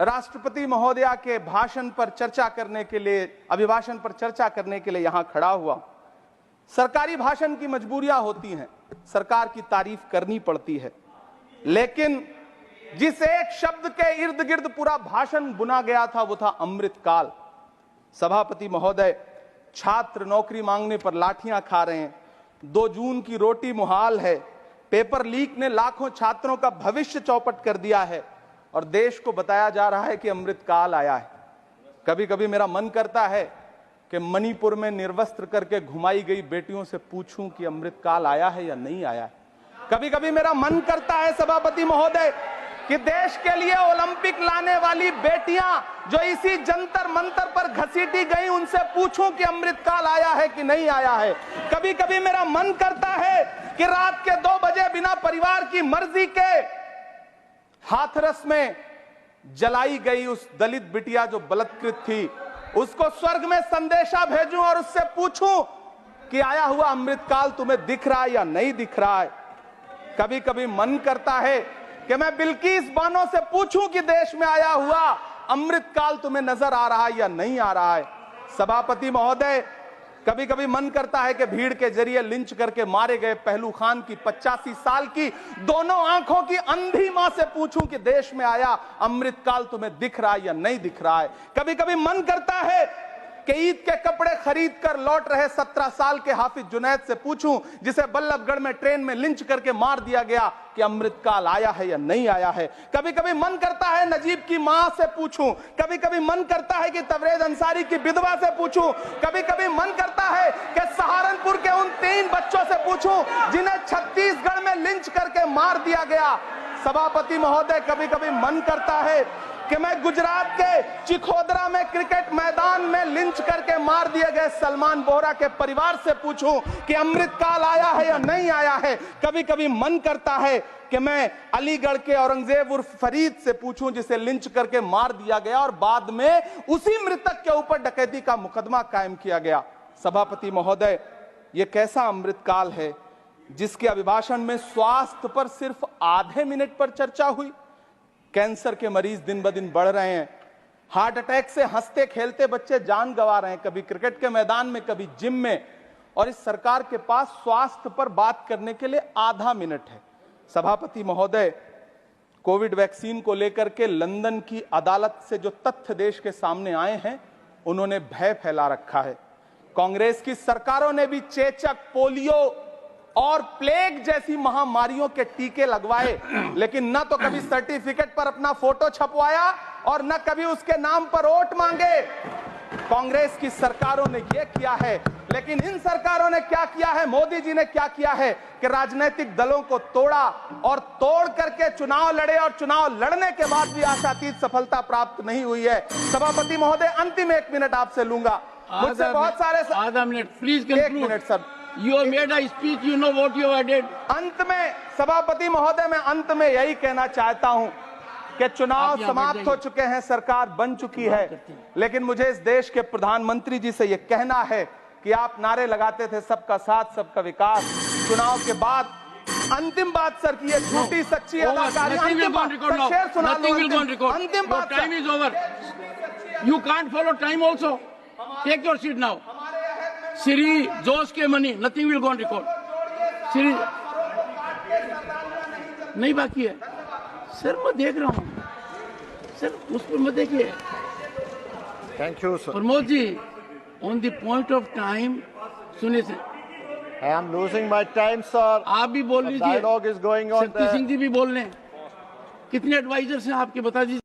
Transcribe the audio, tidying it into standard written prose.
राष्ट्रपति महोदया के भाषण पर चर्चा करने के लिए, अभिभाषण पर चर्चा करने के लिए यहां खड़ा हुआ। सरकारी भाषण की मजबूरियां होती हैं, सरकार की तारीफ करनी पड़ती है, लेकिन जिस एक शब्द के इर्द गिर्द पूरा भाषण बुना गया था वो था अमृतकाल। सभापति महोदय, छात्र नौकरी मांगने पर लाठियां खा रहे हैं, 2 जून की रोटी मुहाल है, पेपर लीक ने लाखों छात्रों का भविष्य चौपट कर दिया है और देश को बताया जा रहा है कि अमृतकाल आया है। कभी कभी मेरा मन करता है कि मणिपुर में निर्वस्त्र करके घुमाई गई बेटियों से पूछूं कि अमृतकाल आया है या नहीं आया है। कभी कभी मेरा मन करता है सभापति महोदय कि देश के लिए ओलंपिक लाने वाली बेटियां जो इसी जंतर मंतर पर घसीटी गई, उनसे पूछूं कि अमृतकाल आया है कि नहीं आया है। कभी कभी मेरा मन करता है कि रात के 2 बजे बिना परिवार की मर्जी के हाथरस में जलाई गई उस दलित बिटिया जो बलात्कृत थी, उसको स्वर्ग में संदेशा भेजूं और उससे पूछूं कि आया हुआ अमृतकाल तुम्हें दिख रहा है या नहीं दिख रहा है। कभी कभी मन करता है कि मैं बिल्किस बानो से पूछूं कि देश में आया हुआ अमृतकाल तुम्हें नजर आ रहा है या नहीं आ रहा है। सभापति महोदय, कभी कभी मन करता है कि भीड़ के जरिए लिंच करके मारे गए पहलू खान की 85 साल की दोनों आंखों की अंधी मां से पूछूं कि देश में आया अमृतकाल तुम्हें दिख रहा है या नहीं दिख रहा है। कभी कभी मन करता है कि ईद के कपड़े खरीद कर लौट रहे 17 साल के हाफिज जुनैद से पूछूं, जिसे बल्लभगढ़ में ट्रेन में लिंच करके मार दिया गया, कि अमृतकाल आया है या नहीं आया है। कभी कभी मन करता है नजीब की मां से पूछूं, कभी कभी मन करता है कि तबरेज अंसारी की विधवा से पूछूं, कभी कभी मन करता है कि सहारनपुर के उन 3 बच्चों से पूछूं जिन्हें छत्तीसगढ़ में लिंच करके मार दिया गया। सभापति महोदय, कभी कभी मन करता है कि मैं गुजरात के चिखोदरा में क्रिकेट मैदान में लिंच करके मार दिए गए सलमान बोहरा के परिवार से पूछूं कि अमृतकाल आया है या नहीं आया है। कभी कभी मन करता है कि मैं अलीगढ़ के औरंगजेब उर्फ फरीद से पूछूं, जिसे लिंच करके मार दिया गया और बाद में उसी मृतक के ऊपर डकैती का मुकदमा कायम किया गया। सभापति महोदय, यह कैसा अमृतकाल है जिसके अभिभाषण में स्वास्थ्य पर सिर्फ आधे मिनट पर चर्चा हुई। कैंसर के मरीज दिन ब दिन बढ़ रहे हैं, हार्ट अटैक से हंसते खेलते बच्चे जान गंवा रहे हैं, कभी क्रिकेट के मैदान में, कभी जिम में, और इस सरकार के पास स्वास्थ्य पर बात करने के लिए आधा मिनट है। सभापति महोदय, कोविड वैक्सीन को लेकर के लंदन की अदालत से जो तथ्य देश के सामने आए हैं, उन्होंने भय फैला रखा है। कांग्रेस की सरकारों ने भी चेचक, पोलियो और प्लेग जैसी महामारियों के टीके लगवाए, लेकिन न तो कभी सर्टिफिकेट पर अपना फोटो छपवाया और न कभी उसके नाम पर वोट मांगे। कांग्रेस की सरकारों ने यह किया है, लेकिन इन सरकारों ने क्या किया है, मोदी जी ने क्या किया है कि राजनीतिक दलों को तोड़ा और तोड़ करके चुनाव लड़े, और चुनाव लड़ने के बाद भी आशातीत सफलता प्राप्त नहीं हुई है। सभापति महोदय, अंतिम 1 मिनट आपसे लूंगा, मुझसे बहुत सारे। आधा minute please, 1 minute sir. You have made a speech, you know what you have did. अंत में सभापति महोदय, मैं अंत में यही कहना चाहता हूं कि चुनाव समाप्त हो चुके हैं, सरकार बन चुकी है, लेकिन मुझे इस देश के प्रधानमंत्री जी से यह कहना है कि आप नारे लगाते थे सबका साथ सबका विकास। चुनाव के बाद अंतिम बात सर की, ये झूठी सच्ची अदाकारी। अंतिम बात, शेर सुना लो। अंतिम बात, time is over, you can't follow time also, take your seat now. Shri Jose K Mani, nothing will go on record. Shri नहीं बाकी है सर, मैं देख रहा हूँ सर, उस पर मत देखिए। Thank you sir. Pramod ji, on the point of time सुनिए sir. I am losing my time sir. आप भी बोल लीजिए, dialogue is going on. Shakti Singh ji भी बोल रहे हैं। कितने एडवाइजर्स हैं आपके, बता दीजिए।